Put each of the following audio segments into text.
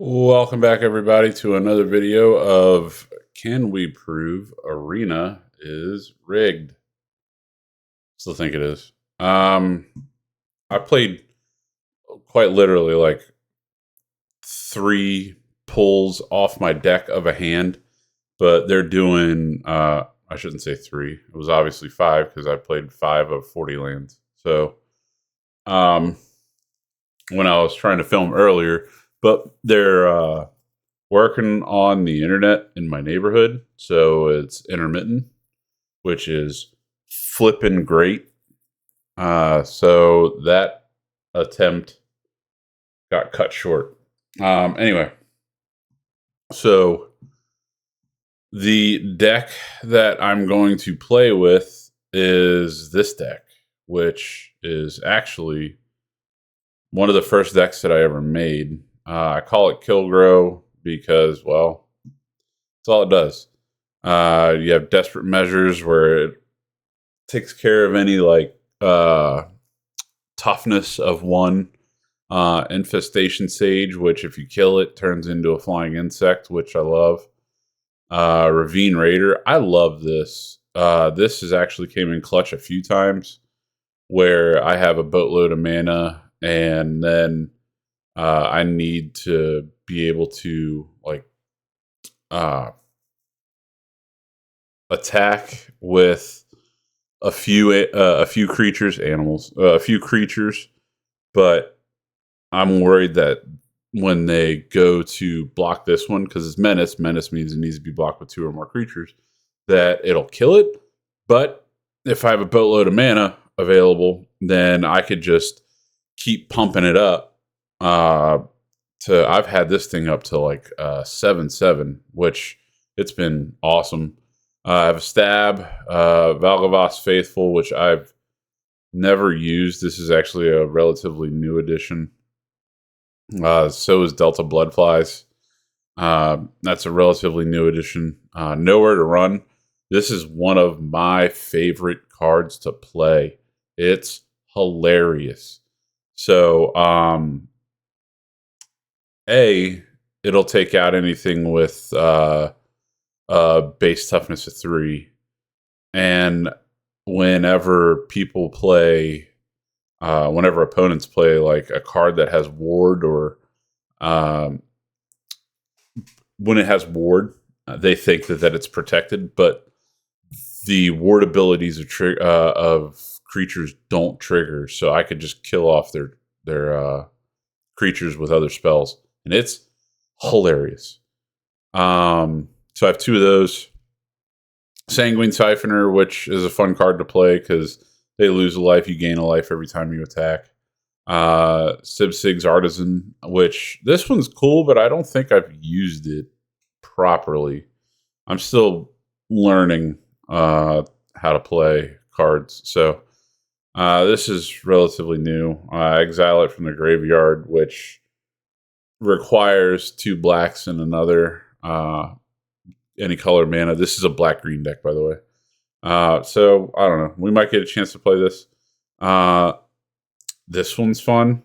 Welcome back, everybody, to another video of Can We Prove Arena is Rigged? Still think it is. I played quite literally like 3 pulls off my deck of a hand, but they're doing, I shouldn't say 3. It was obviously 5 because I played 5 of 40 lands. So, when I was trying to film earlier, but they're working on the internet in my neighborhood, so it's intermittent, which is flipping great. So that attempt got cut short. Anyway, so the deck that I'm going to play with is this deck, which is actually one of the first decks that I ever made. I call it Kill Grow because, well, that's all it does. You have Desperate Measures where it takes care of any toughness of 1. Infestation Sage, which if you kill it turns into a flying insect, which I love. Ravine Raider, I love this. This has actually came in clutch a few times where I have a boatload of mana and then I need to be able to attack with a few creatures, a few creatures, but I'm worried that when they go to block this one, because it's menace means it needs to be blocked with 2 or more creatures, that it'll kill it. But if I have a boatload of mana available, then I could just keep pumping it up. I've had this thing up to like 7/7, which it's been awesome. I have a Stab, Valgavas Faithful, which I've never used. This is actually a relatively new addition. So is Delta Bloodflies. That's a relatively new addition. Nowhere to Run. This is one of my favorite cards to play. It's hilarious. So, it'll take out anything with base toughness of 3, and whenever opponents play like a card that has ward or when it has ward, they think that it's protected, but the ward abilities of creatures don't trigger, so I could just kill off their creatures with other spells, and it's hilarious. So I have 2 of those. Sanguine Siphoner, which is a fun card to play because they lose a life, you gain a life every time you attack. Sig's Artisan, which this one's cool, but I don't think I've used it properly. I'm still learning how to play cards, so this is relatively new. Exile it from the graveyard, which requires 2 blacks and another any color mana. This is a black-green deck, by the way. So, I don't know. We might get a chance to play this. This one's fun.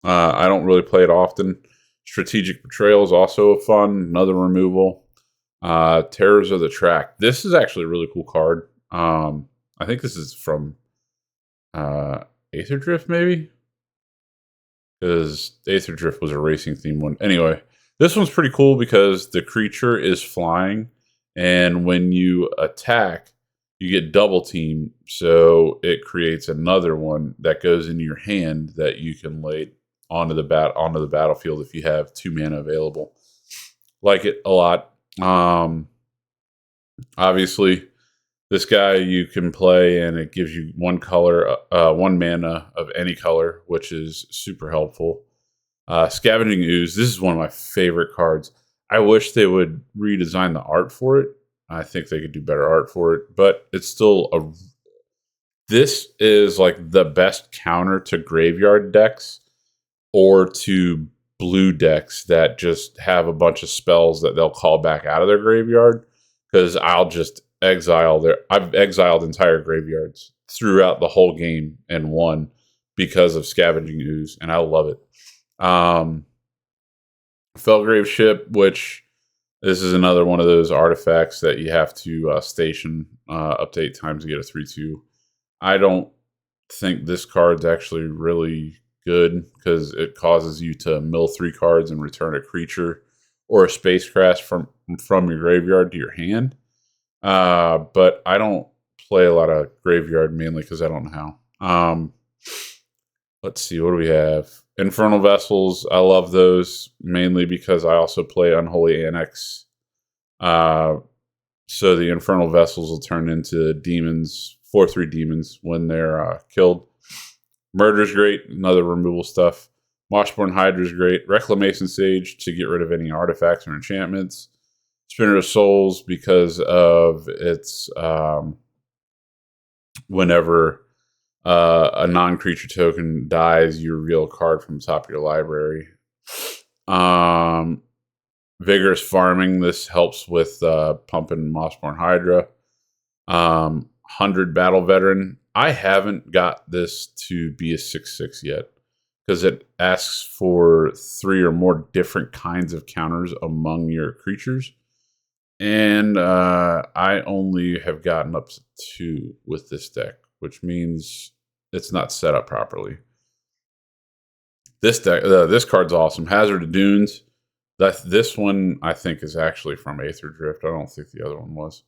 I don't really play it often. Strategic Betrayal is also fun. Another removal. Terrors of the Track. This is actually a really cool card. I think this is from Aether Drift, maybe? Because Aether Drift was a racing theme one. Anyway, this one's pretty cool because the creature is flying, and when you attack, you get double team, so it creates another one that goes into your hand that you can lay onto the battlefield if you have 2 mana available. Like it a lot. Obviously, this guy you can play, and it gives you 1 mana of any color, which is super helpful. Scavenging Ooze. This is one of my favorite cards. I wish they would redesign the art for it. I think they could do better art for it, but it's still this is like the best counter to graveyard decks or to blue decks that just have a bunch of spells that they'll call back out of their graveyard, because I've exiled entire graveyards throughout the whole game and won because of Scavenging Ooze, and I love it. Felgrave Ship, which this is another one of those artifacts that you have to station update times to get a 3/2. I don't think this card's actually really good because it causes you to mill 3 cards and return a creature or a spacecraft from your graveyard to your hand. But I don't play a lot of graveyard mainly because I don't know how. Let's see, what do we have? Infernal Vessels. I love those mainly because I also play Unholy Annex. So the Infernal Vessels will turn into demons, 4/3 demons when they're killed. Murder's great, another removal stuff. Moshborn Hydra's great. Reclamation Sage to get rid of any artifacts or enchantments. Spinner of Souls because of its whenever a non-creature token dies, you reveal a card from the top of your library. Vigorous Farming. This helps with pumping Mossborn Hydra. 100 Battle Veteran. I haven't got this to be a 6/6 yet because it asks for 3 or more different kinds of counters among your creatures. And I only have gotten up to 2 with this deck, which means it's not set up properly. This deck, this card's awesome. Hazard of Dunes. This one I think is actually from Aether Drift. I don't think the other one was.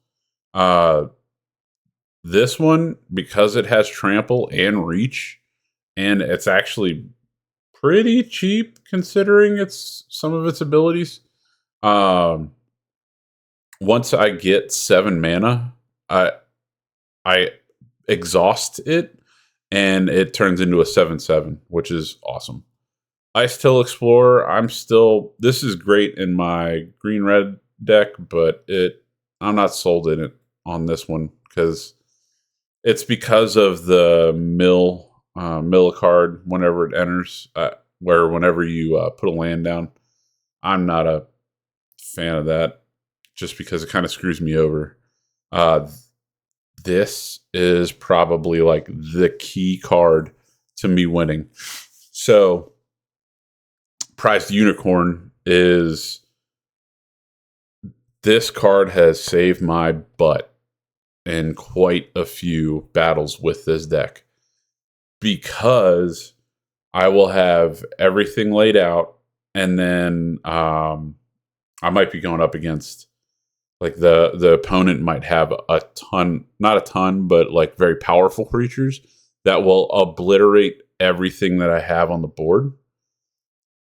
This one, because it has Trample and Reach, and it's actually pretty cheap considering some of its abilities. Once I get 7 mana, I exhaust it, and it turns into a 7/7, which is awesome. Ice-Till Explorer, this is great in my green-red deck, but I'm not sold in it on this one, because it's because of the mill a card whenever it enters, where whenever you put a land down. I'm not a fan of that, just because it kind of screws me over. This is probably like the key card to me winning. So Prized Unicorn is, this card has saved my butt in quite a few battles with this deck, because I will have everything laid out, and then I might be going up against, like, the opponent might have a ton, not a ton, but like very powerful creatures that will obliterate everything that I have on the board.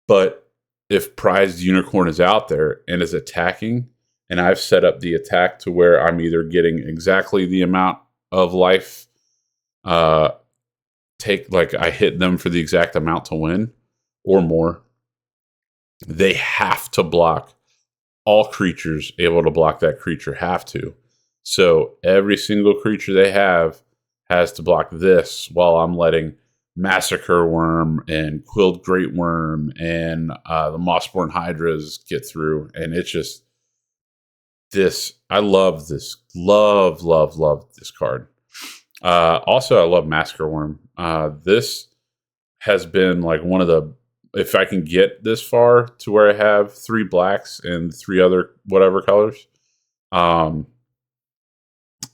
But if Prized Unicorn is out there and is attacking, and I've set up the attack to where I'm either getting exactly the amount of life, I hit them for the exact amount to win, or more, they have to block. All creatures able to block that creature have to. So every single creature they have has to block this, while I'm letting Massacre Worm and Quilled Great Worm and the Mossborn Hydras get through. And it's just this. I love this. Love this card. Also, I love Massacre Worm. This has been like one of the, if I can get this far to where I have 3 blacks and 3 other whatever colors,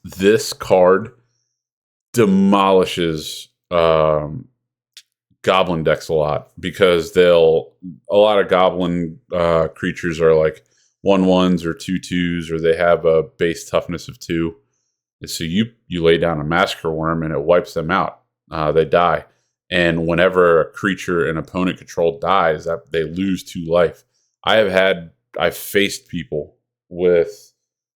this card demolishes goblin decks a lot, because a lot of goblin creatures are like 1/1s or 2/2s, or they have a base toughness of 2. And so you lay down a Massacre Worm and it wipes them out. They die. And whenever a creature an opponent controlled dies, they lose 2 life. I've faced people with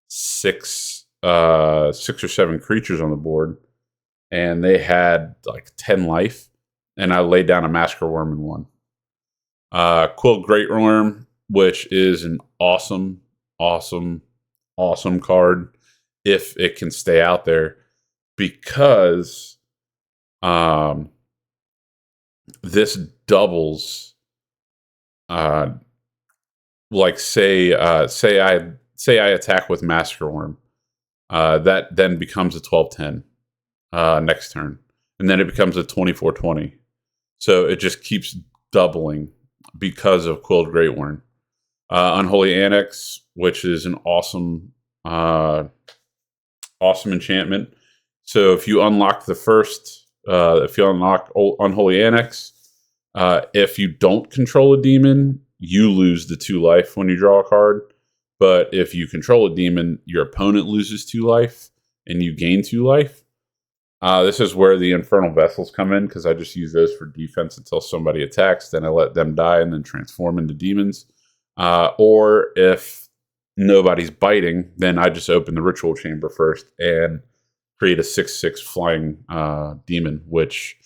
6 or 7 creatures on the board, and they had like 10 life, and I laid down a Massacre Worm and won. Quill Great Worm, which is an awesome card if it can stay out there, because this doubles, like say I attack with Massacre Worm, that then becomes a 12/10 next turn, and then it becomes a 24/20. So it just keeps doubling because of Quilled Great Worm. Unholy Annex, which is an awesome enchantment. So if you unlock if you unlock Unholy Annex, if you don't control a demon, you lose the 2 life when you draw a card. But if you control a demon, your opponent loses 2 life and you gain 2 life. This is where the Infernal Vessels come in, because I just use those for defense until somebody attacks. Then I let them die and then transform into demons. Or if nobody's biting, then I just open the Ritual Chamber first and create a 6/6 flying demon, which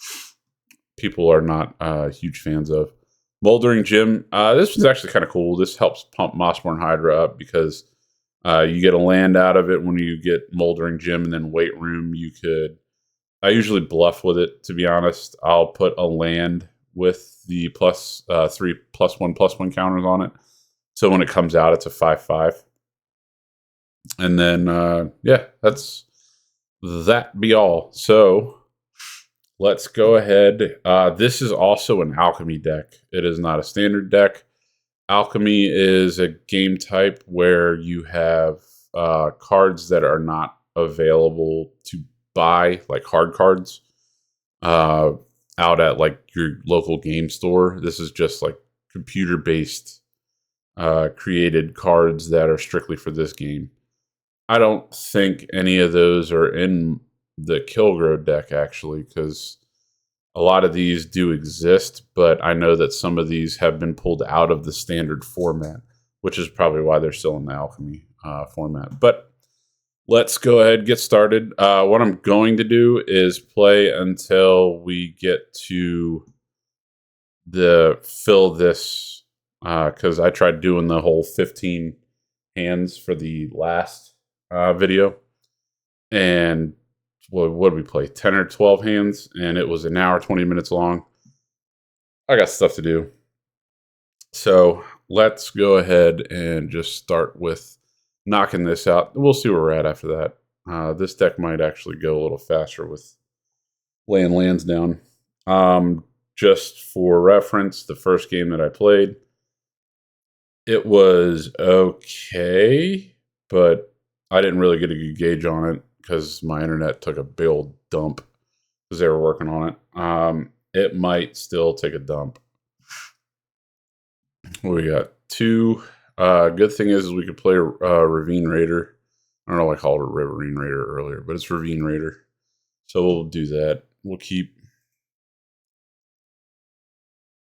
people are not huge fans of. Moldering Gym. This was actually kind of cool. This helps pump Mossborn Hydra up because you get a land out of it when you get Moldering Gym, and then Weight Room. I usually bluff with it, to be honest. I'll put a land with the +3/+1/+1 counters on it. So when it comes out, it's a 5/5. And then, yeah, that be all. So let's go ahead. This is also an alchemy deck. It is not a standard deck. Alchemy is a game type where you have cards that are not available to buy, like hard cards, out at like your local game store. This is just like computer-based created cards that are strictly for this game. I don't think any of those are in the Kilgrow deck, actually, because a lot of these do exist, but I know that some of these have been pulled out of the standard format, which is probably why they're still in the Alchemy format. But let's go ahead and get started. What I'm going to do is play until we get to fill this, because I tried doing the whole 15 hands for the last video, and what did we play? 10 or 12 hands, and it was an hour, 20 minutes long. I got stuff to do. So let's go ahead and just start with knocking this out. We'll see where we're at after that. This deck might actually go a little faster with laying lands down. Just for reference, the first game that I played, it was okay, but I didn't really get a good gauge on it because my internet took a big old dump because they were working on it. It might still take a dump. We got 2. Good thing is we could play Ravine Raider. I don't know why I called it Ravine Raider earlier, but it's Ravine Raider. So we'll do that. We'll keep.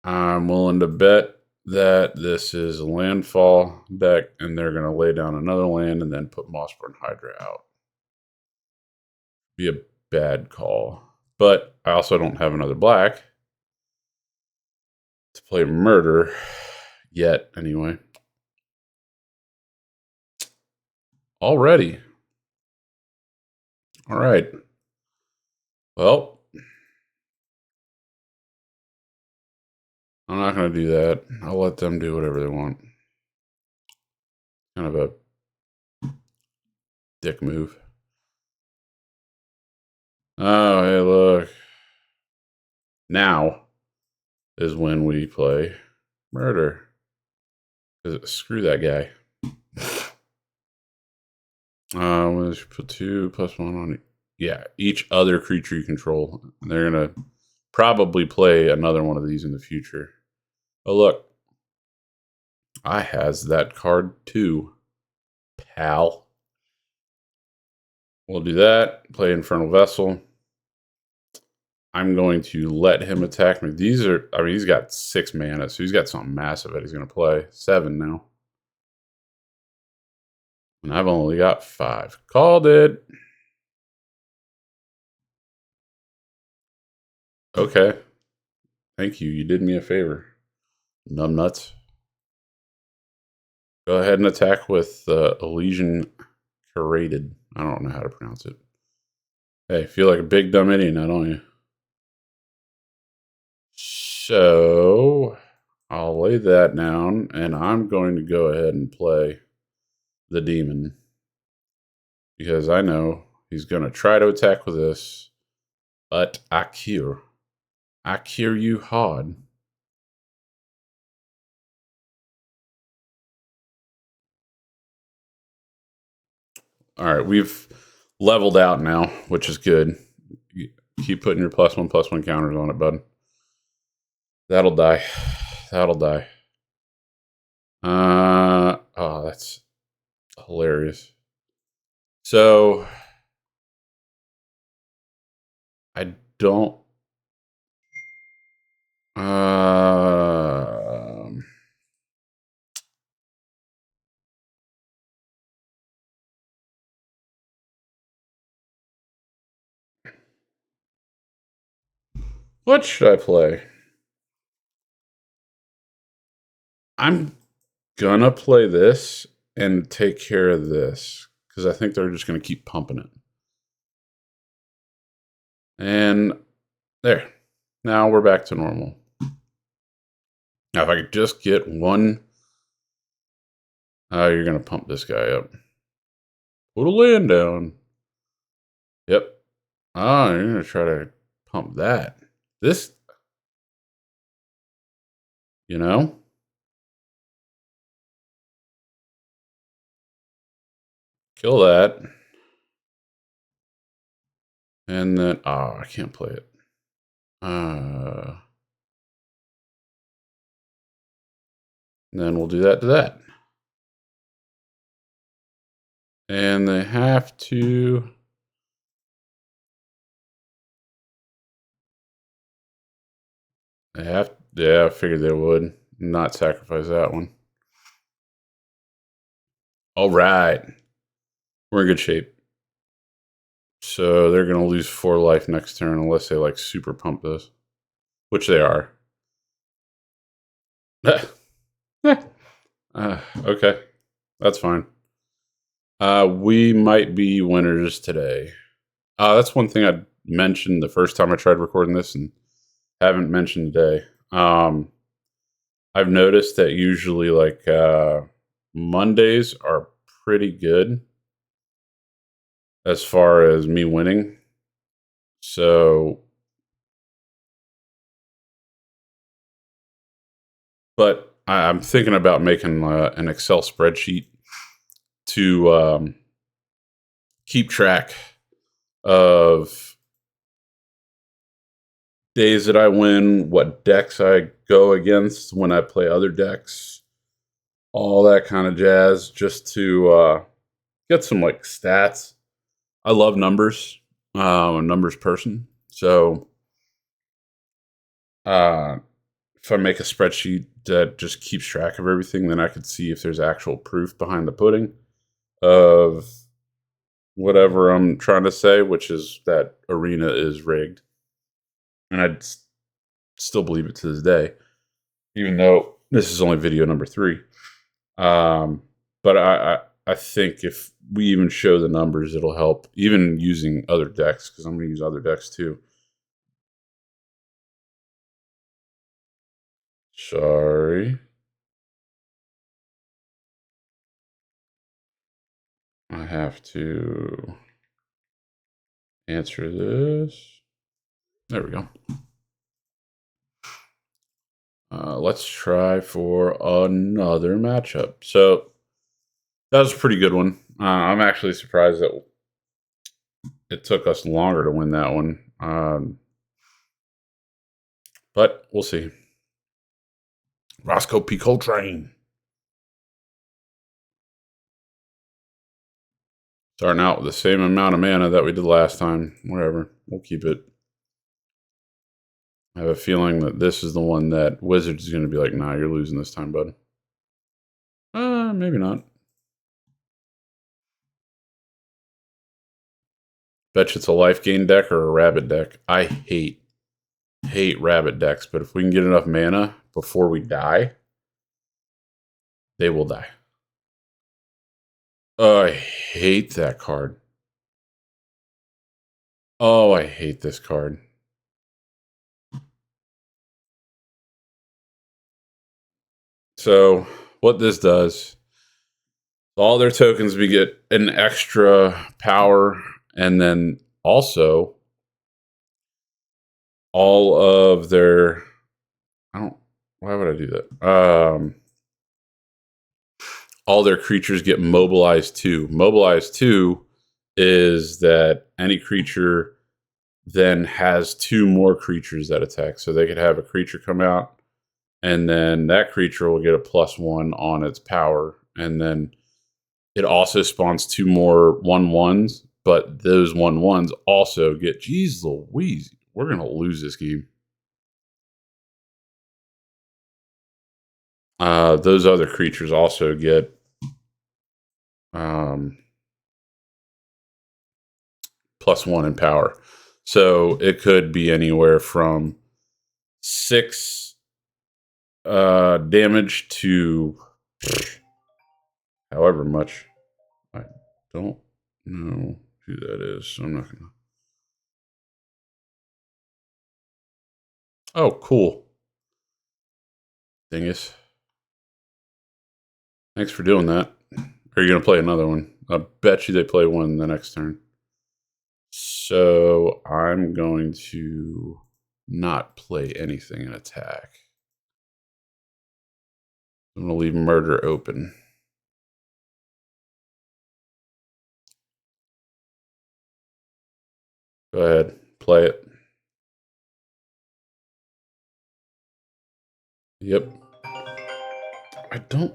I'm willing to bet that this is a landfall deck, and they're going to lay down another land and then put Mossborn Hydra out. Be a bad call. But I also don't have another black to play Murder yet, anyway. Already. All right. Well, I'm not going to do that. I'll let them do whatever they want. Kind of a dick move. Oh, hey, look. Now is when we play Murder. Screw that guy. Let's put 2+1 on it. Yeah, each other creature you control. They're going to probably play another one of these in the future. Oh, look. I has that card too, pal. We'll do that. Play Infernal Vessel. I'm going to let him attack me. He's got 6 mana, so he's got something massive that he's going to play. 7 now. And I've only got 5. Called it. Okay. Thank you. You did me a favor. Numbnuts. Go ahead and attack with Elysian Curated. I don't know how to pronounce it. Hey, feel like a big dumb idiot now, don't you? So I'll lay that down, and I'm going to go ahead and play the demon, because I know he's going to try to attack with this, but I cure you hard. All right, we've leveled out now, which is good. Keep putting your +1/+1 counters on it, bud. That'll die. That'll die. Oh, that's hilarious. So I don't. Um, what should I play? I'm gonna play this and take care of this because I think they're just gonna keep pumping it. And there. Now we're back to normal. Now, if I could just get one. Oh, you're going to pump this guy up. Put a land down. Yep. Oh, you're going to try to pump that. This, you know? Kill that. And then, oh, I can't play it. Then we'll do that to that. And they have to. Yeah, I figured they would not sacrifice that one. All right. We're in good shape. So they're going to lose 4 life next turn unless they like super pump this, which they are. Okay. That's fine. We might be winners today. That's one thing I mentioned the first time I tried recording this and haven't mentioned today. I've noticed that usually like Mondays are pretty good as far as me winning. So, but I'm thinking about making an Excel spreadsheet to keep track of days that I win, what decks I go against when I play other decks, all that kind of jazz, just to get some like stats. I love numbers. I'm a numbers person. So if I make a spreadsheet that just keeps track of everything, then I could see if there's actual proof behind the pudding of whatever I'm trying to say, which is that Arena is rigged. And I'd still believe it to this day, even though this is only video number 3. But I think if we even show the numbers, it'll help, even using other decks, because I'm going to use other decks too. Sorry. I have to answer this. There we go. Let's try for another matchup. So that was a pretty good one. I'm actually surprised that it took us longer to win that one. But we'll see. Roscoe P. Coltrane. Starting out with the same amount of mana that we did last time. Whatever. We'll keep it. I have a feeling that this is the one that Wizards is going to be like, nah, you're losing this time, bud. Maybe not. Bet you it's a life gain deck or a rabbit deck. I hate rabbit decks, but if we can get enough mana before we die, they will die. Oh, I hate that card. Oh, I hate this card. So what this does, all their tokens, we get an extra power, and then also all of their, why would I do that? all their creatures get mobilized 2. Mobilized 2 is that any creature then has 2 more creatures that attack. So they could have a creature come out, and then that creature will get a +1 on its power. And then it also spawns 2 more 1/1s, but those 1/1s also get, geez Louise, we're going to lose this game. Those other creatures also get +1 in power. So it could be anywhere from 6 damage to however much. I don't know who that is, so I'm not gonna. Oh, cool. Dingus. Thanks for doing that. Are you gonna play another one? I bet you they play one the next turn. So I'm going to not play anything in attack. I'm gonna leave murder open. Go ahead, play it. Yep. I don't.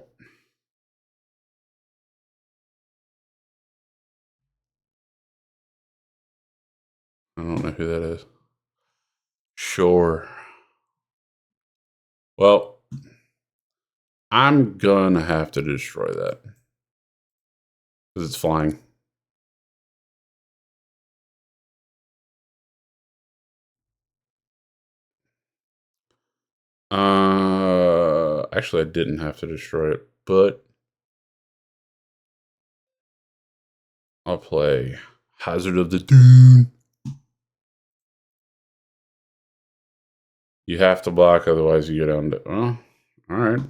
I don't know who that is. Sure. Well, I'm gonna have to destroy that because it's flying. Actually, I didn't have to destroy it, but I'll play Hazard of the Dune. You have to block, otherwise you get down to. Oh, all right.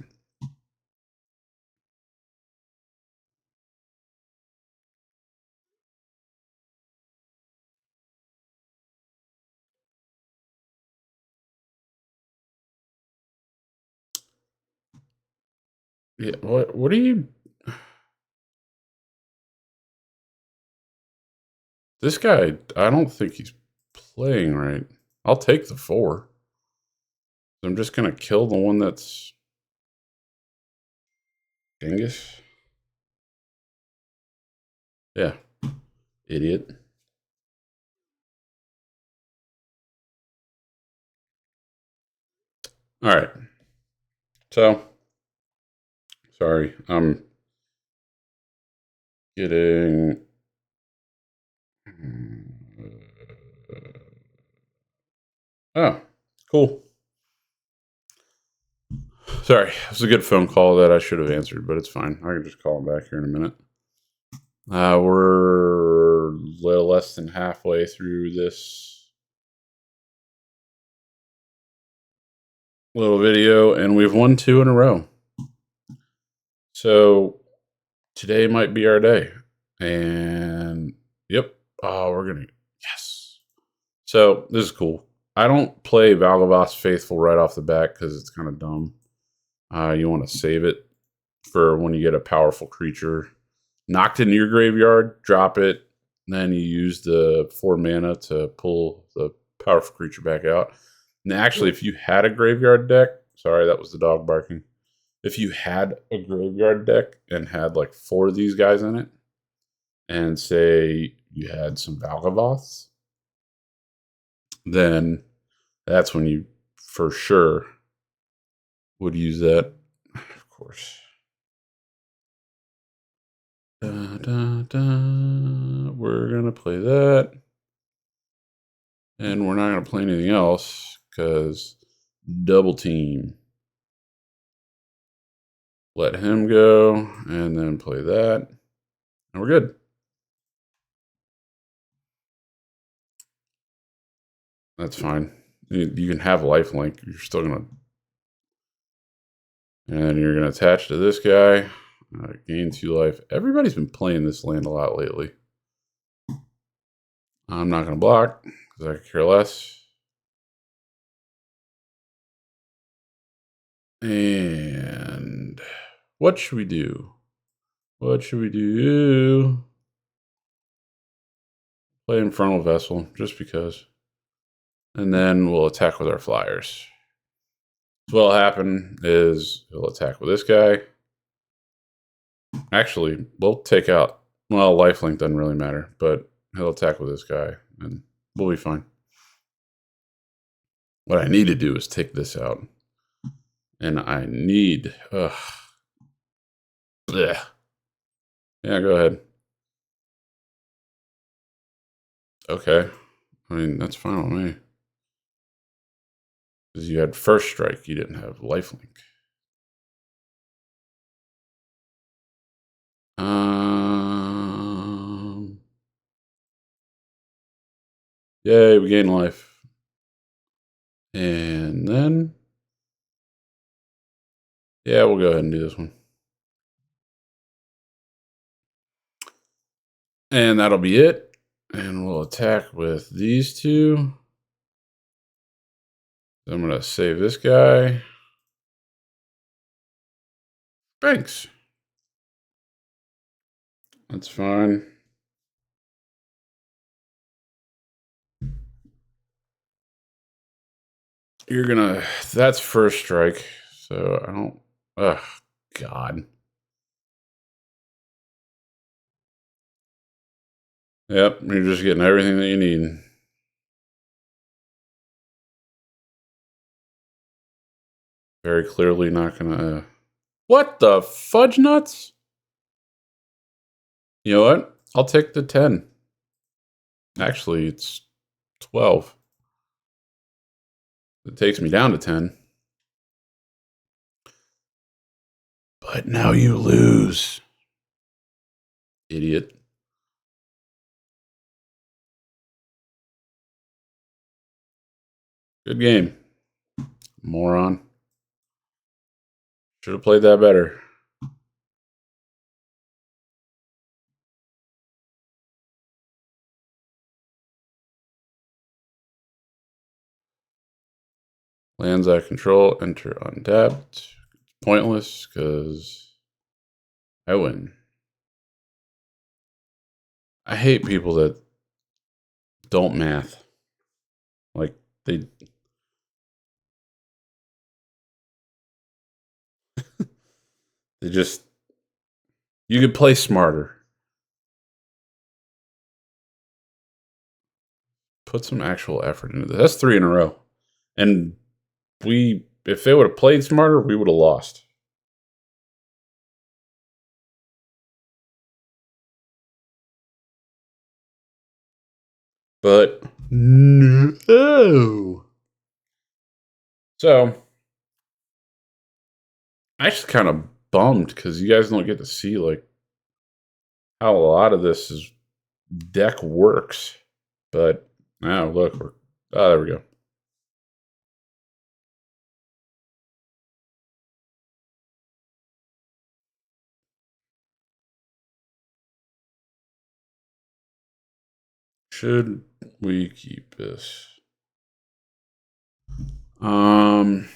Yeah. What are you? This guy, I don't think he's playing right. I'll take the 4. I'm just gonna kill the one that's Dingus. Yeah, idiot. All right. So, sorry, I'm getting. Oh, cool. Sorry, it was a good phone call that I should have answered, but it's fine. I can just call him back here in a minute. We're a little less than halfway through this little video, and we've won 2 in a row. So today might be our day. And yep. Oh, we're gonna, yes. So this is cool. I don't play Valgavas Faithful right off the bat because it's kind of dumb. You want to save it for when you get a powerful creature knocked into your graveyard, drop it, then you use the 4 mana to pull the powerful creature back out. And actually, if you had a graveyard deck, sorry, that was the dog barking. If you had a graveyard deck and had like 4 of these guys in it, and say you had some Valgavoths, then that's when you for sure would use that, of course. Da, da, da. We're going to play that. And we're not going to play anything else because double team. Let him go and then play that. And we're good. That's fine. You can have lifelink. You're still going to. And you're going to attach to this guy. Gain 2 life. Everybody's been playing this land a lot lately. I'm not going to block because I could care less. And what should we do? What should we do? Play Infernal Vessel, just because. And then we'll attack with our flyers. So what'll happen is he'll attack with this guy. Actually, we'll take out... Well, lifelink doesn't really matter, but he'll attack with this guy, and we'll be fine. What I need to do is take this out. And I need... Yeah, go ahead. Okay. I mean, that's fine with me. Because you had first strike, you didn't have lifelink. Yay, we gain life. And then... Yeah, we'll go ahead and do this one. And that'll be it. And we'll attack with these two. I'm going to save this guy. Thanks. That's fine. You're going to... That's first strike. So I don't... Ugh, God. Yep, you're just getting everything that you need. Very clearly not going to... What the fudge nuts? You know what? I'll take the 10. Actually, it's 12. It takes me down to 10. But now you lose. Idiot. Good game. Moron. Should have played that better. Lands I control, enter untapped. Pointless, because I win. I hate people that don't math. Like, they just... You could play smarter. Put some actual effort into this. That's 3 in a row. And if they would have played smarter, we would have lost. But no. So, I'm actually kind of bummed because you guys don't get to see like how a lot of this deck works. But now look, there we go. Should we keep this? I'm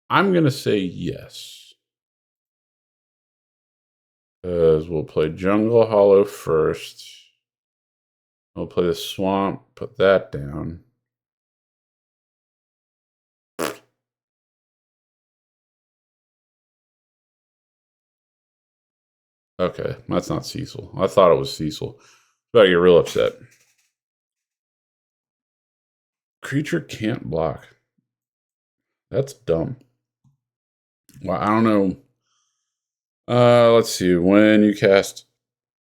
gonna say yes. Because we'll play Jungle Hollow first. We'll play the Swamp, put that down. Okay, that's not Cecil. I thought it was Cecil. But I get real upset. Creature can't block. That's dumb. Well, I don't know. Let's see. When you cast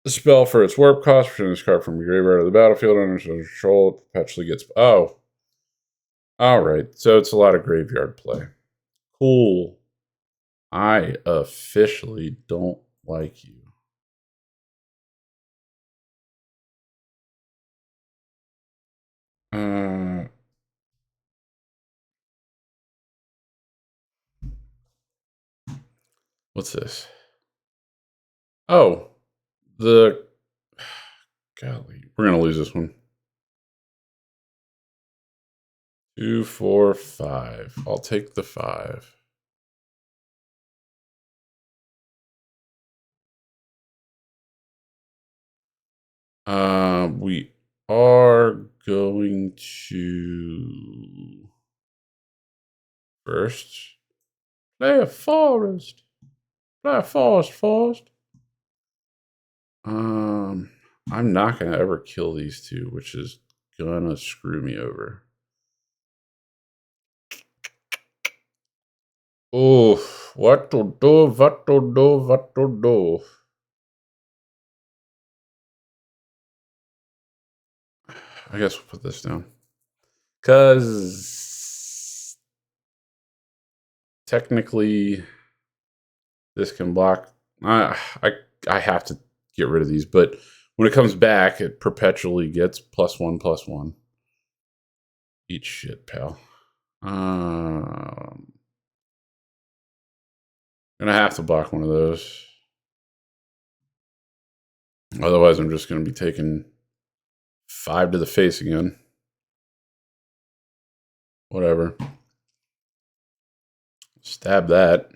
a spell for its warp cost, return this card from your graveyard to the battlefield under control. It perpetually gets... Oh. Alright. So it's a lot of graveyard play. Cool. I officially don't like you. What's this? Oh, golly, we're gonna lose this one. 2, 4, 5. I'll take the 5. We are going to first play a forest. Play a forest. I'm not gonna ever kill these two, which is gonna screw me over. Oh, what to do? What to do? What to do? I guess we'll put this down. Because technically this can block. I have to get rid of these, but when it comes back, it perpetually gets +1/+1. Eat shit, pal. Gonna have to block one of those. Otherwise, I'm just gonna be taking 5 to the face again. Whatever. Stab that.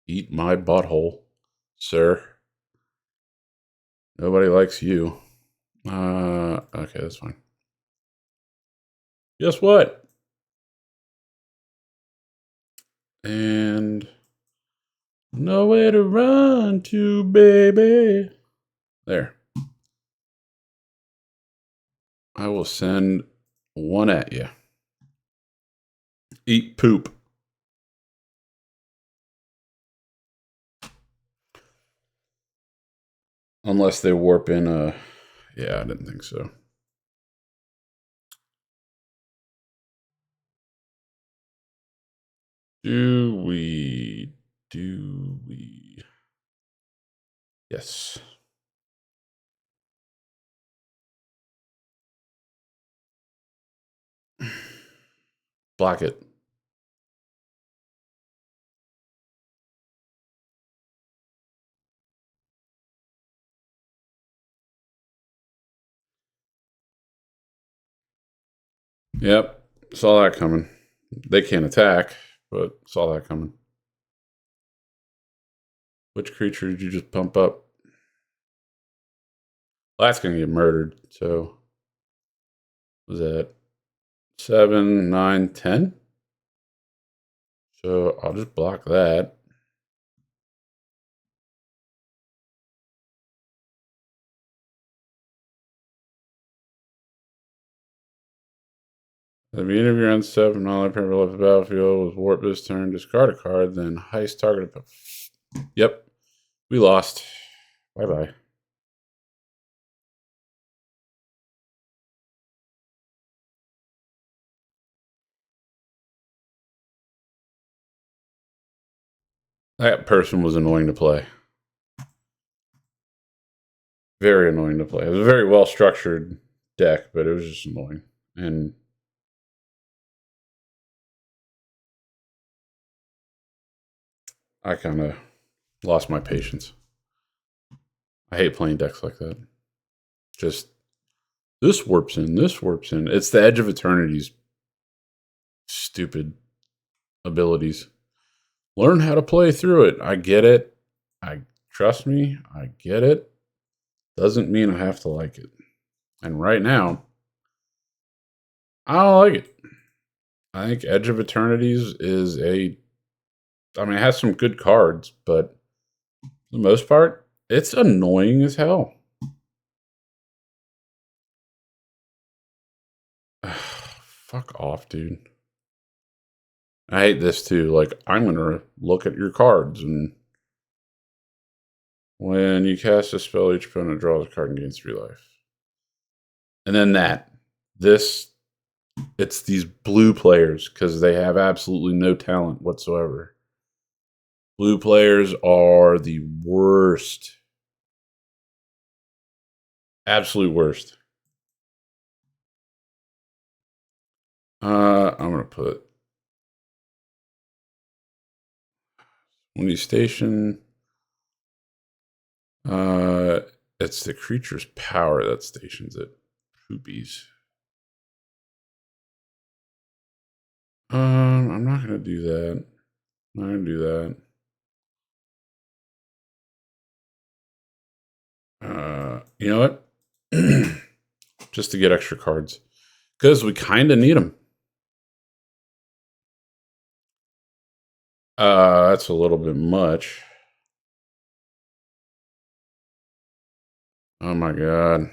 Eat my butthole, sir. Nobody likes you. Okay, that's fine. Guess what? And nowhere to run to, baby. There. I will send one at you. Eat poop. Unless they warp in a... Yeah, I didn't think so. Do we... Yes. Block it. Yep. Saw that coming. They can't attack, but saw that coming. Which creature did you just pump up? Well, that's going to get murdered, so... Was that 7, 9, 10? So I'll just block that. At the beginning of your end step, and all apparently left the battlefield was warp this turn, discard a card, then heist target. Yep. We lost. Bye-bye. That person was annoying to play. Very annoying to play. It was a very well-structured deck, but it was just annoying. And I kind of lost my patience. I hate playing decks like that. Just, this warps in, this warps in. It's the Edge of Eternity's stupid abilities. Learn how to play through it. I get it. Trust me, I get it. Doesn't mean I have to like it. And right now, I don't like it. I think Edge of Eternities is it has some good cards, but for the most part, it's annoying as hell. Fuck off, dude. I hate this too. Like, I'm going to look at your cards, and when you cast a spell, each opponent draws a card and gains 3 life. And then it's these blue players, because they have absolutely no talent whatsoever. Blue players are the worst. Absolute worst. I'm going to put... When you station... it's the creature's power that stations it. Poopies. I'm not going to do that. I'm not going to do that. You know what? Just to get extra cards. Because we kind of need them. That's a little bit much. Oh my god.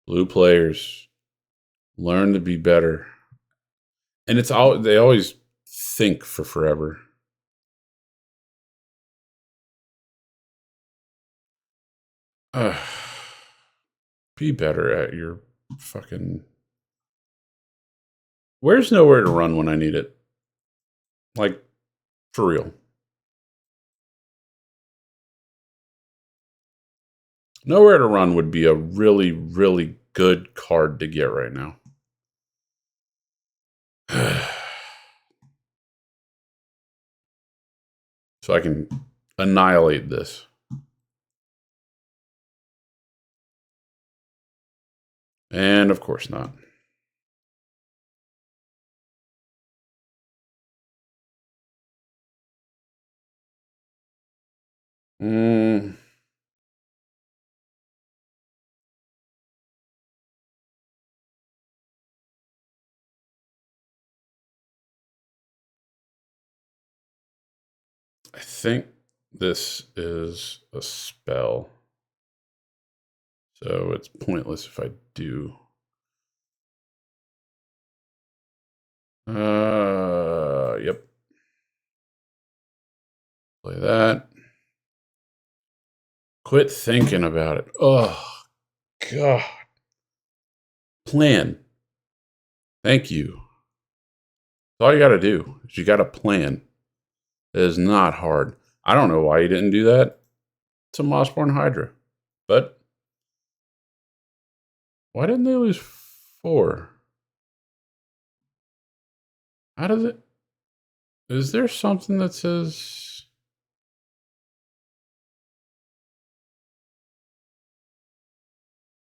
Blue players. Learn to be better. And it's all they always think for forever. Be better at your fucking... Where's nowhere to run when I need it? Like, for real. Nowhere to run would be a really, really good card to get right now. So I can annihilate this. And of course not. I think this is a spell. So it's pointless if I do. Yep. Play that. Quit thinking about it. Oh, God. Plan. Thank you. All you got to do is you got to plan. It is not hard. I don't know why you didn't do that to Mossborn Hydra. But why didn't they lose 4? How does it... Is there something that says...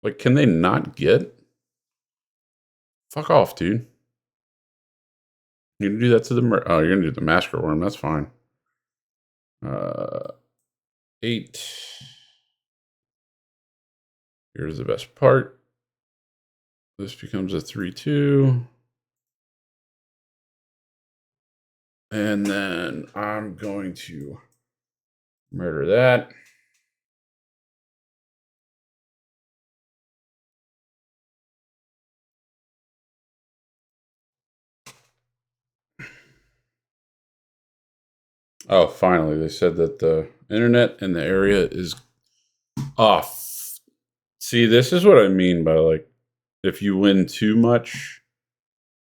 Like, can they not get? Fuck off, dude. You're gonna do that to the... Oh, you're gonna do the Masker Worm. That's fine. 8. Here's the best part. This becomes a 3/2. And then I'm going to murder that. Oh, finally, they said that the internet in the area is off. See, this is what I mean by, like, if you win too much,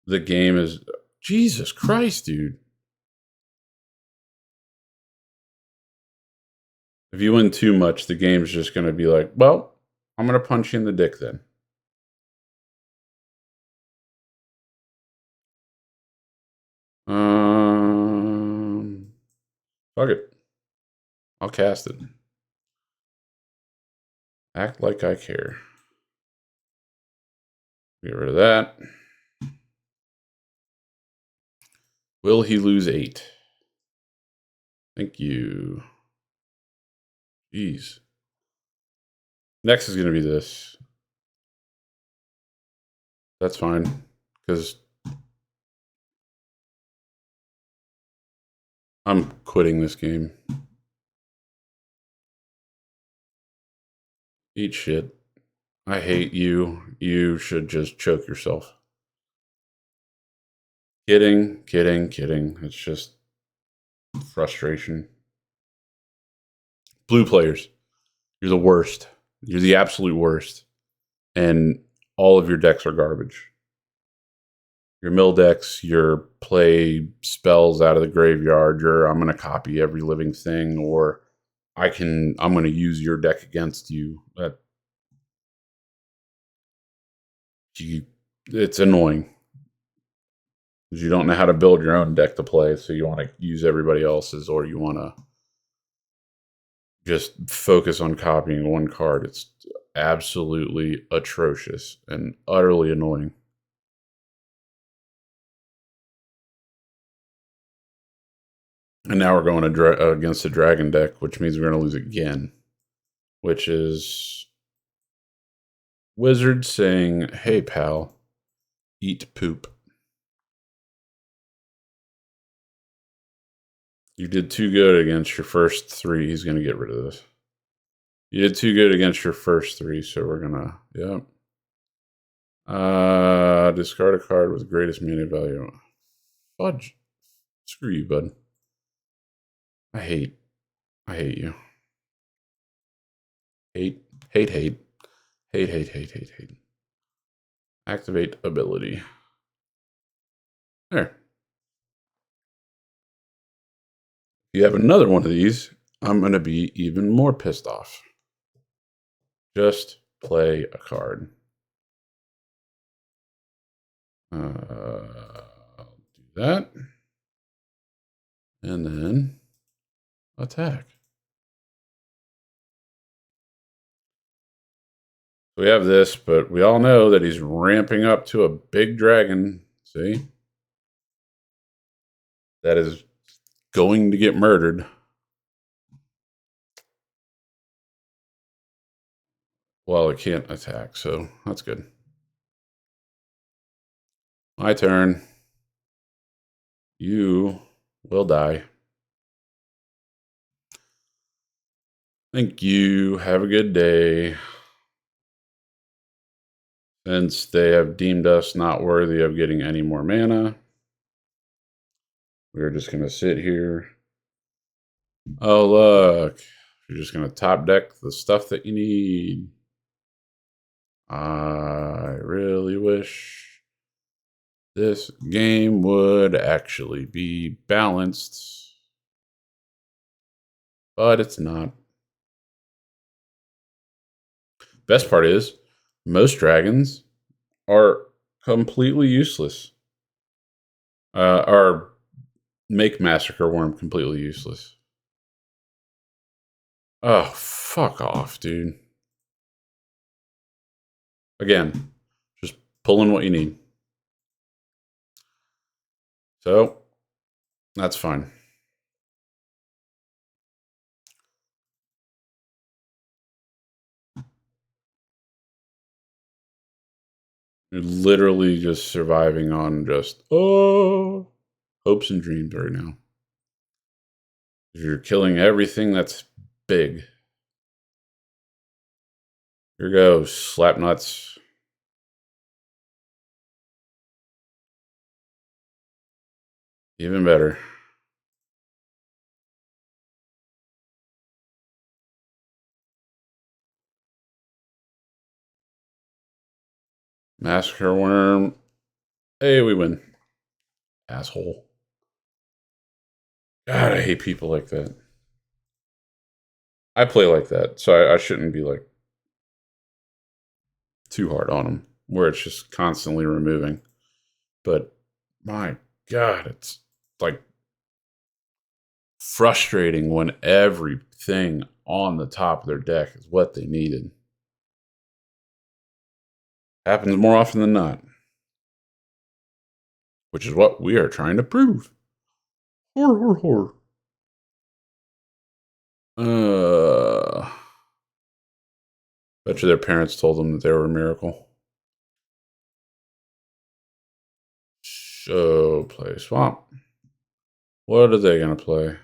the game is... Jesus Christ, dude. If you win too much, the game's just going to be like, well, I'm going to punch you in the dick then. Fuck it. I'll cast it. Act like I care. Get rid of that. Will he lose 8? Thank you. Jeez. Next is going to be this. That's fine, because I'm quitting this game. Eat shit. I hate you. You should just choke yourself. Kidding. It's just frustration. Blue players, you're the worst. You're the absolute worst. And all of your decks are garbage. Your mill decks, your play spells out of the graveyard, your I'm going to copy every living thing, or I'm going to use your deck against you. It's annoying. You don't know how to build your own deck to play, so you want to use everybody else's, or you want to just focus on copying one card. It's absolutely atrocious and utterly annoying. And now we're going against a dragon deck, which means we're going to lose again. which is Wizard saying, "Hey, pal, eat poop." You did too good against your first 3. He's going to get rid of this. You did too good against your first 3, so we're going to, yep. Discard a card with greatest mana value. Fudge. Screw you, bud. I hate you. Hate. Activate ability. There. If you have another one of these, I'm going to be even more pissed off. Just play a card. I'll do that. And then attack. We have this, but we all know that he's ramping up to a big dragon. See? That is going to get murdered. Well, it can't attack, so that's good. My turn. You will die. Thank you. Have a good day. Since they have deemed us not worthy of getting any more mana, we're just going to sit here. Oh, look. You're just going to top deck the stuff that you need. I really wish this game would actually be balanced, but it's not. Best part is, most dragons are completely useless. Or make Massacre Worm completely useless. Oh, fuck off, dude. Again, just pulling what you need. So, that's fine. You're literally just surviving on just, hopes and dreams right now. You're killing everything that's big. Here goes, Slapnuts. Even better. Massacre Worm. Hey, we win. Asshole. God, I hate people like that. I play like that, so I shouldn't be like too hard on them, where it's just constantly removing. But my God, it's like frustrating when everything on the top of their deck is what they needed. Happens more often than not, which is what we are trying to prove. Horror. Bet you their parents told them that they were a miracle. So, play Swamp. What are they going to play?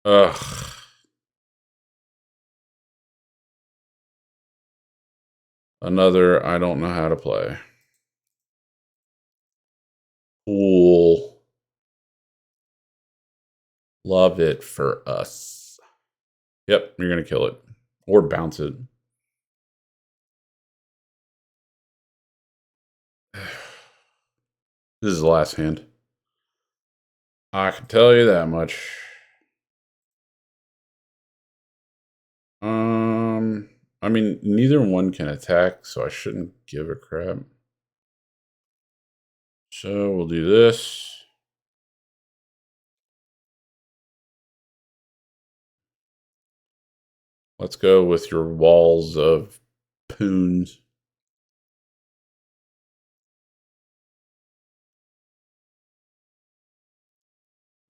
Ugh. Another I don't know how to play. Cool. Love it for us. Yep, you're going to kill it. Or bounce it. This is the last hand. I can tell you that much. I mean, neither one can attack, so I shouldn't give a crap. So we'll do this. Let's go with your walls of poons.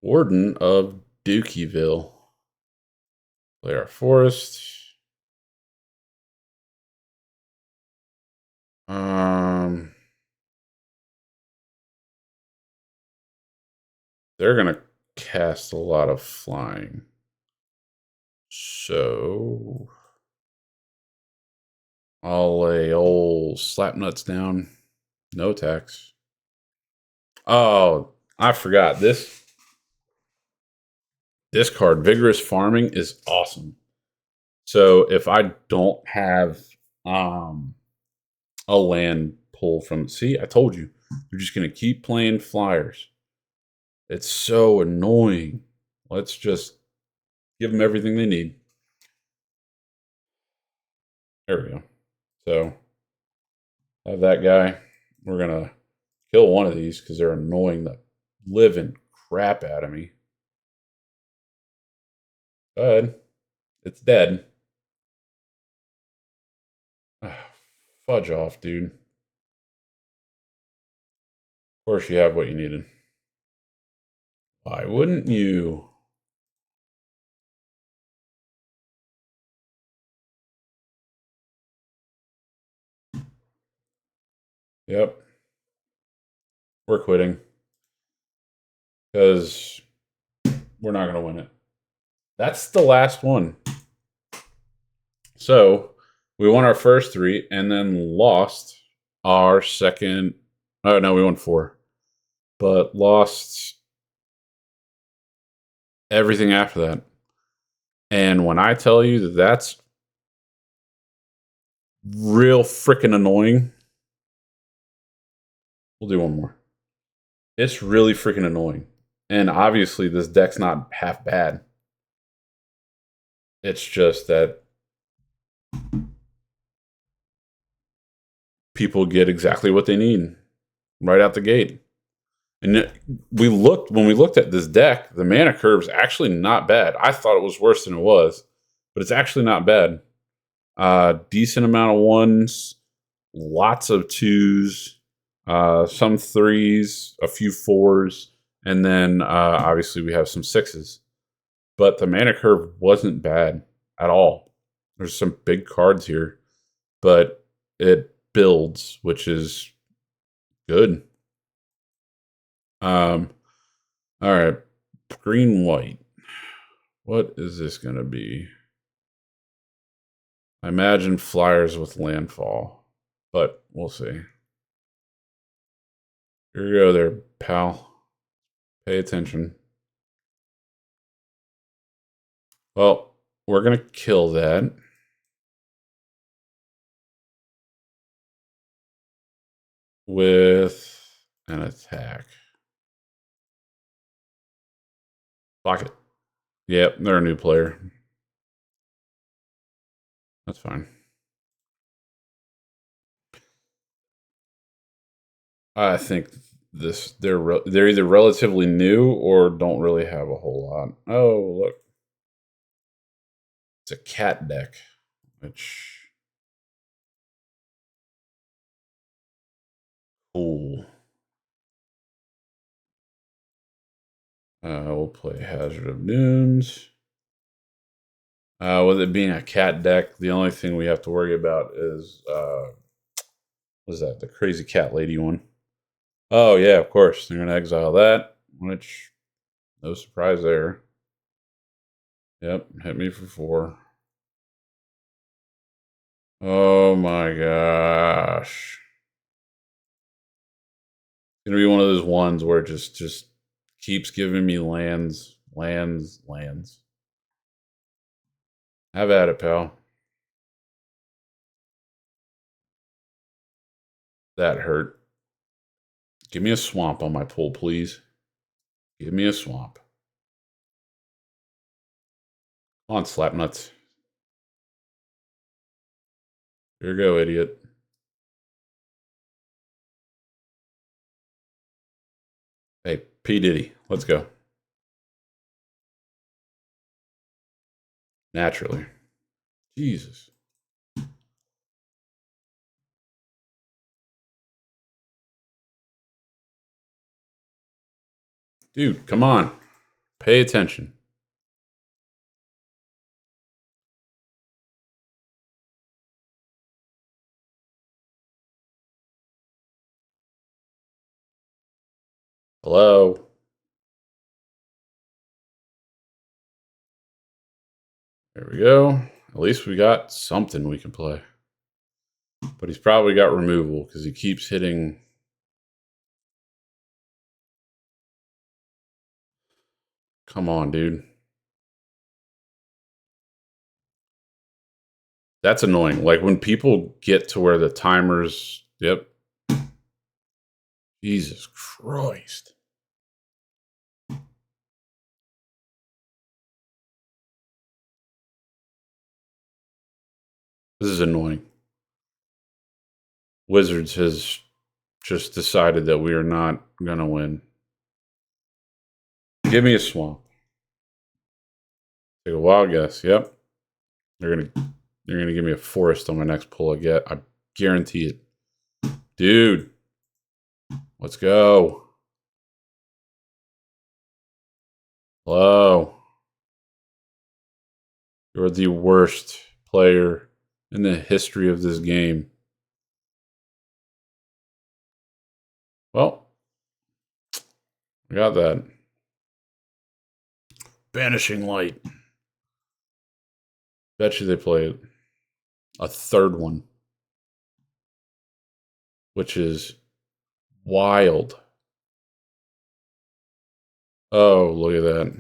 Warden of Dookieville. Play our forest. They're gonna cast a lot of flying. So I'll lay old Slapnuts down. No attacks. Oh, I forgot this. This card, Vigorous Farming, is awesome. So if I don't have a land pull from, see, I told you, they're just gonna keep playing flyers. It's so annoying. Let's just give them everything they need. There we go. So have that guy. We're gonna kill one of these because they're annoying the living crap out of me. Go ahead. It's dead. Fudge off, dude. Of course you have what you needed. Why wouldn't you? Yep. We're quitting. Because we're not going to win it. That's the last one. So we won our first 3 and then lost our second. Oh, no, we won 4. But lost everything after that. And when I tell you that that's real freaking annoying, we'll do one more. It's really freaking annoying. And obviously, this deck's not half bad. It's just that people get exactly what they need right out the gate. And when we looked at this deck, the mana curve's actually not bad. I thought it was worse than it was, but it's actually not bad. Decent amount of 1s, lots of 2s, some 3s, a few 4s, and then obviously we have some 6s. But the mana curve wasn't bad at all. There's some big cards here, but it builds, which is good. All right, green white. What is this gonna be? I imagine flyers with landfall, but we'll see. Here you go, there, pal. Pay attention. Well, we're gonna kill that. With an attack. Block it. Yep, they're a new player. That's fine. I think they're either relatively new or don't really have a whole lot. Oh, look. It's a cat deck, which cool. We'll play Hazard of Dunes. With it being a cat deck, the only thing we have to worry about is what is that? The crazy cat lady one. Oh yeah, of course. They're gonna exile that, which no surprise there. Yep, hit me for 4. Oh my gosh. It's gonna be one of those ones where it just keeps giving me lands. Have at it, pal. That hurt. Give me a swamp on my pull, please. Give me a swamp. Come on, Slapnuts. Here you go, idiot. Hey, P. Diddy, let's go. Naturally. Jesus. Dude, come on. Pay attention. Hello? There we go. At least we got something we can play. But he's probably got removal because he keeps hitting. Come on, dude. That's annoying. Like when people get to where the timers. Yep. Jesus Christ. This is annoying. Wizards has just decided that we are not going to win. Give me a swamp. Take a wild guess. Yep. They're gonna give me a forest on my next pull I get. I guarantee it. Dude. Let's go. Hello. You're the worst player in the history of this game. Well, I got that. Banishing Light. Bet you they play it. A third one. Which is wild. Oh, look at that.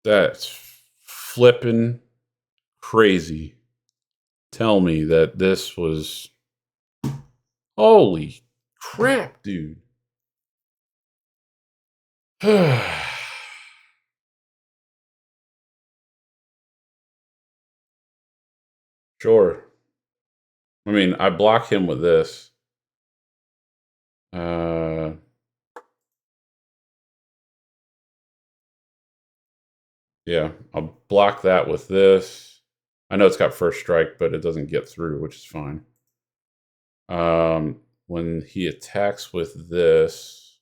That's flippin' crazy. Tell me that this was... Holy crap, dude. Sure. I mean, I block him with this. Yeah, I'll block that with this. I know it's got first strike, but it doesn't get through, which is fine. When he attacks with this...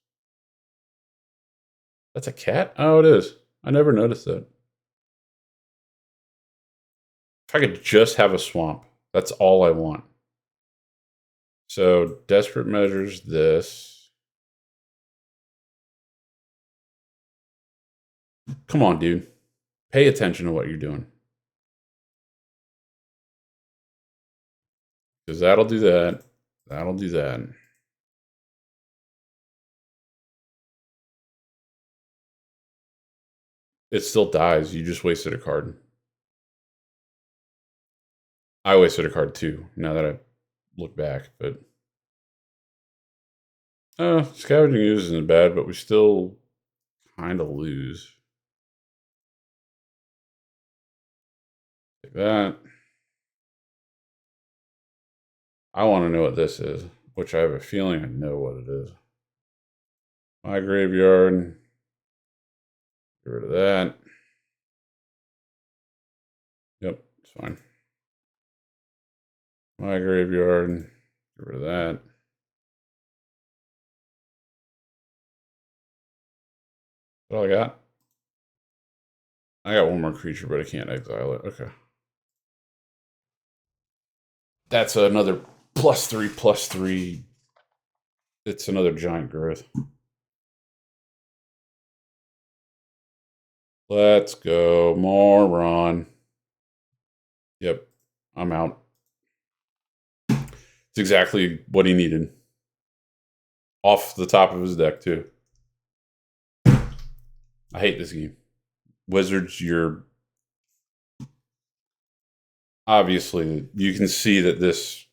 That's a cat? Oh, it is. I never noticed that. If I could just have a swamp, that's all I want. So, Desperate Measures this. Come on, dude. Pay attention to what you're doing. Because that'll do that. That'll do that. It still dies. You just wasted a card. I wasted a card too, now that I look back, but... Scavenging Ooze isn't bad, but we still kind of lose. Like that. I want to know what this is, which I have a feeling I know what it is. My graveyard. Get rid of that. Yep, it's fine. My graveyard. Get rid of that. That's all I got. I got one more creature, but I can't exile it. Okay. That's another +3/+3. It's another giant growth. Let's go, moron. Yep, I'm out. It's exactly what he needed. Off the top of his deck, too. I hate this game. Wizards, you're... Obviously, you can see that this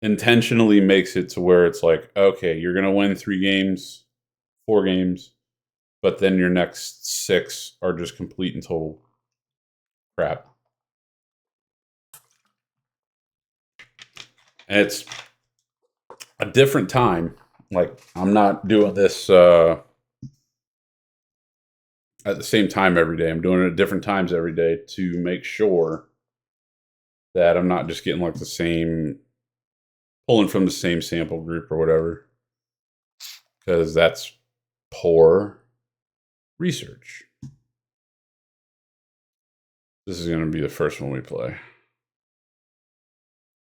intentionally makes it to where it's like, okay, you're going to win 3 games, 4 games, but then your next 6 are just complete and total crap. And it's a different time. Like, I'm not doing this at the same time every day. I'm doing it at different times every day to make sure that I'm not just getting like the same, pulling from the same sample group or whatever. Because that's poor research. This is going to be the first one we play.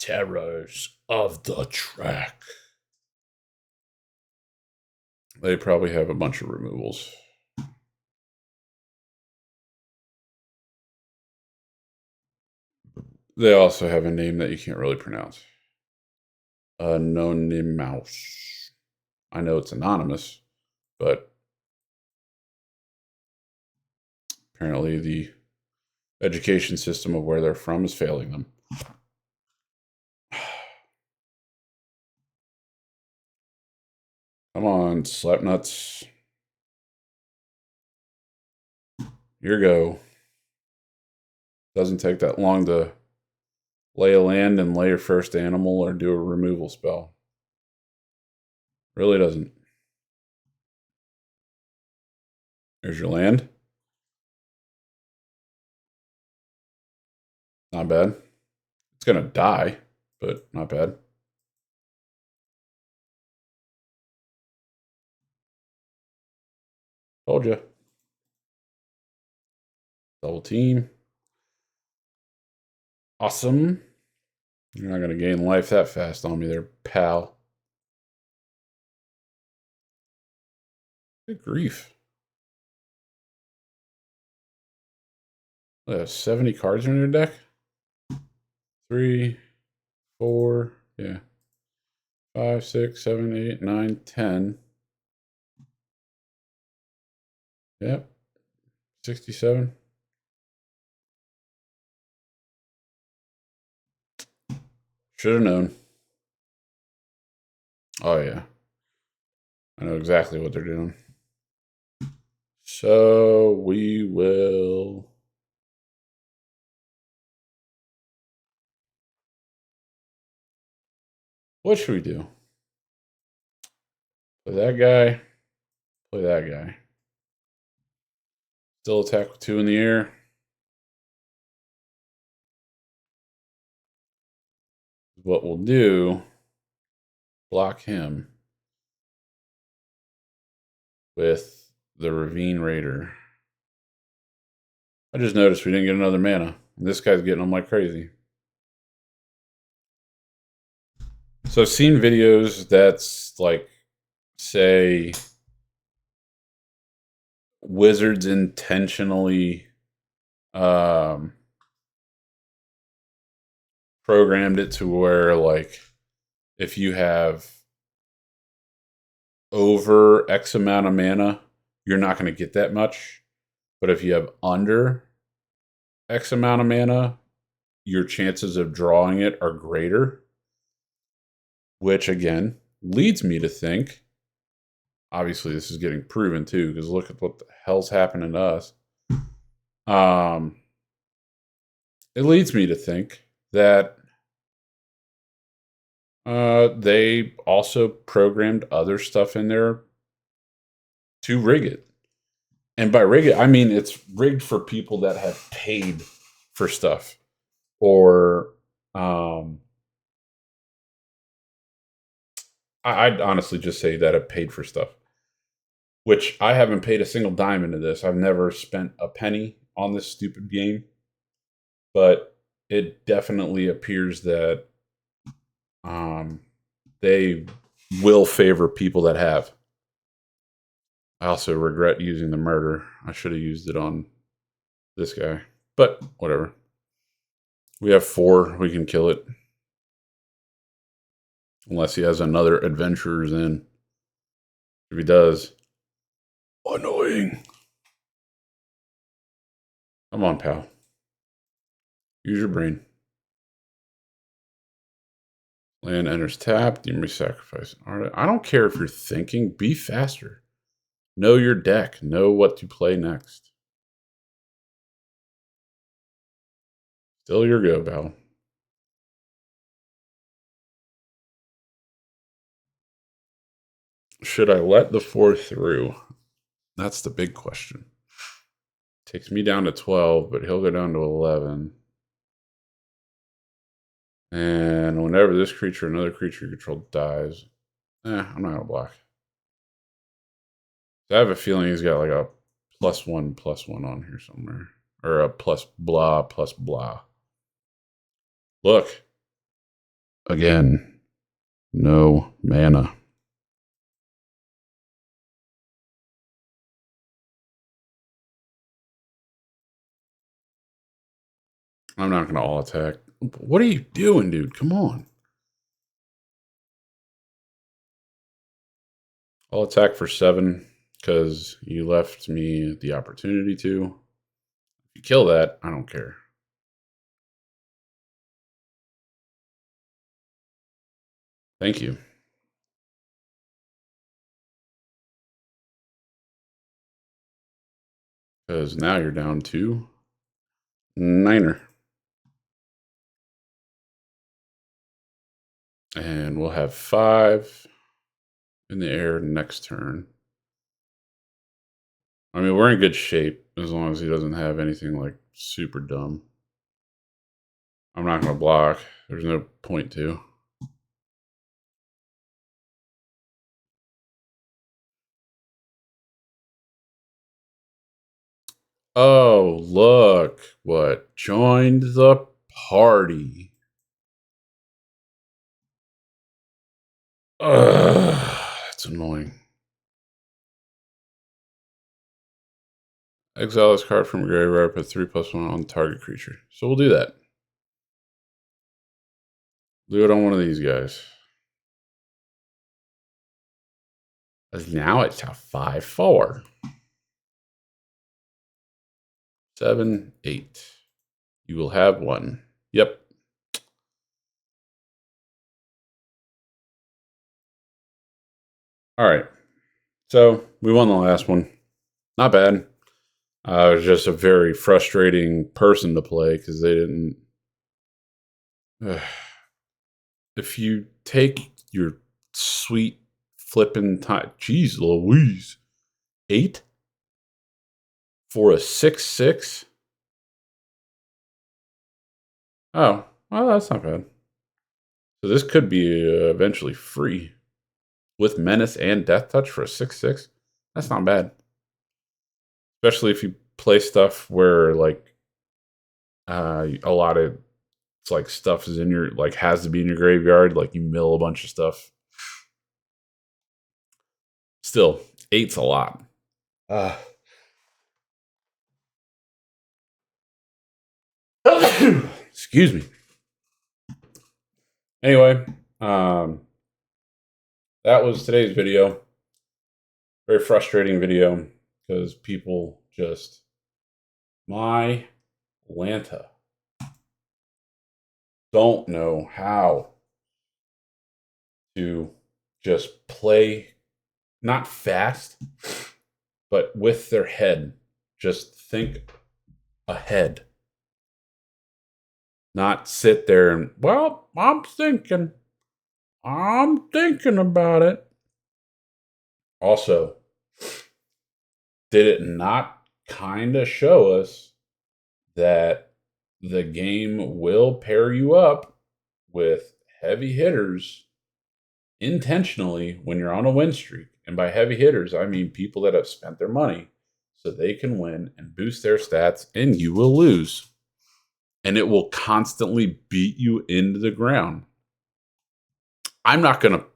Terrors of the Track. They probably have a bunch of removals. They also have a name that you can't really pronounce. Anonymous. I know it's anonymous, but apparently the education system of where they're from is failing them. Come on, Slapnuts. Here you go. Doesn't take that long to lay a land and lay your first animal or do a removal spell. Really doesn't. There's your land. Not bad. It's going to die, but not bad. Told you. Double team. Awesome. You're not going to gain life that fast on me there, pal. Good grief. They have 70 cards in their deck? 3, 4, yeah. 5, 6, 7, 8, 9, 10. Yep. 67. Should have known. Oh, yeah. I know exactly what they're doing. So we will... What should we do? Play that guy. Play that guy. Still attack with 2 in the air. What we'll do, block him with the Ravine Raider. I just noticed we didn't get another mana. This guy's getting them like crazy. So I've seen videos that's like, say, Wizards intentionally programmed it to where, like, if you have over X amount of mana, you're not going to get that much. But if you have under X amount of mana, your chances of drawing it are greater. Which, again, leads me to think, obviously this is getting proven too, because look at what the hell's happening to us. It leads me to think that they also programmed other stuff in there to rig it. And by rig it, I mean it's rigged for people that have paid for stuff. Or I'd honestly just say that I've paid for stuff. Which I haven't paid a single dime into this. I've never spent a penny on this stupid game. But it definitely appears that they will favor people that have. I also regret using the murder. I should have used it on this guy. But whatever. We have 4. We can kill it. Unless he has another adventurers in. If he does. Annoying. Come on, pal. Use your brain. Land enters tap. Demon sacrifice. I don't care if you're thinking. Be faster. Know your deck. Know what to play next. Still your go, pal. Should I let the 4 through? That's the big question. Takes me down to 12, but he'll go down to 11. And whenever this creature, another creature you control dies, I'm not going to block. I have a feeling he's got like a +1/+1 on here somewhere. Or a plus blah. Look. Again, no mana. I'm not going to all attack. What are you doing, dude? Come on. I'll attack for 7 because you left me the opportunity to. If you kill that, I don't care. Thank you. Because now you're down to 9er. And we'll have 5 in the air next turn. I mean, we're in good shape as long as he doesn't have anything like super dumb. I'm not going to block. There's no point to. Oh, look what joined the party. Ugh, that's annoying. Exile this card from graveyard, put 3/1 on target creature. So we'll do that. Do it on one of these guys. Because now it's a 5/4. 7, 8. You will have 1. Yep. All right. So we won the last one. Not bad. It was just a very frustrating person to play because they didn't. If you take your sweet flipping time, jeez Louise, 8 for a 6/6. Oh, well, that's not bad. So this could be eventually free with Menace and Death Touch for a 6/6. That's not bad, especially if you play stuff where like a lot of it's like stuff is in your like has to be in your graveyard. Like you mill a bunch of stuff. Still, 8's a lot. Excuse me. Anyway, that was today's video. Very frustrating video because people just my Lanta don't know how to just play not fast, but with their head. Just think ahead. Not sit there and, well, I'm thinking about it. Also, did it not kind of show us that the game will pair you up with heavy hitters intentionally when you're on a win streak? And by heavy hitters, I mean people that have spent their money so they can win and boost their stats, and you will lose. And it will constantly beat you into the ground. I'm not going to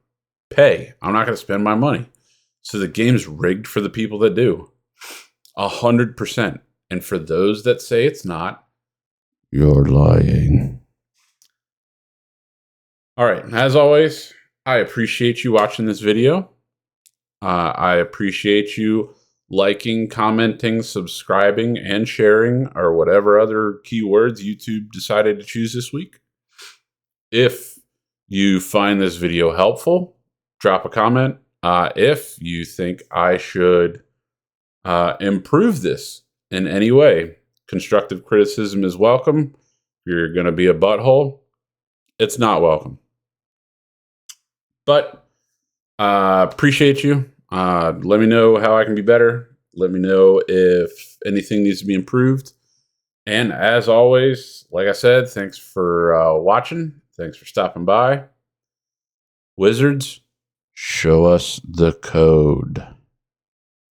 pay. I'm not going to spend my money. So the game's rigged for the people that do. 100%. And for those that say it's not, you're lying. All right. As always, I appreciate you watching this video. I appreciate you liking, commenting, subscribing, and sharing, or whatever other keywords YouTube decided to choose this week. If you find this video helpful, drop a comment. If you think I should improve this in any way, constructive criticism is welcome. If you're going to be a butthole, it's not welcome. But appreciate you. Let me know how I can be better. Let me know if anything needs to be improved. And as always, like I said, thanks for watching. Thanks for stopping by. Wizards, show us the code.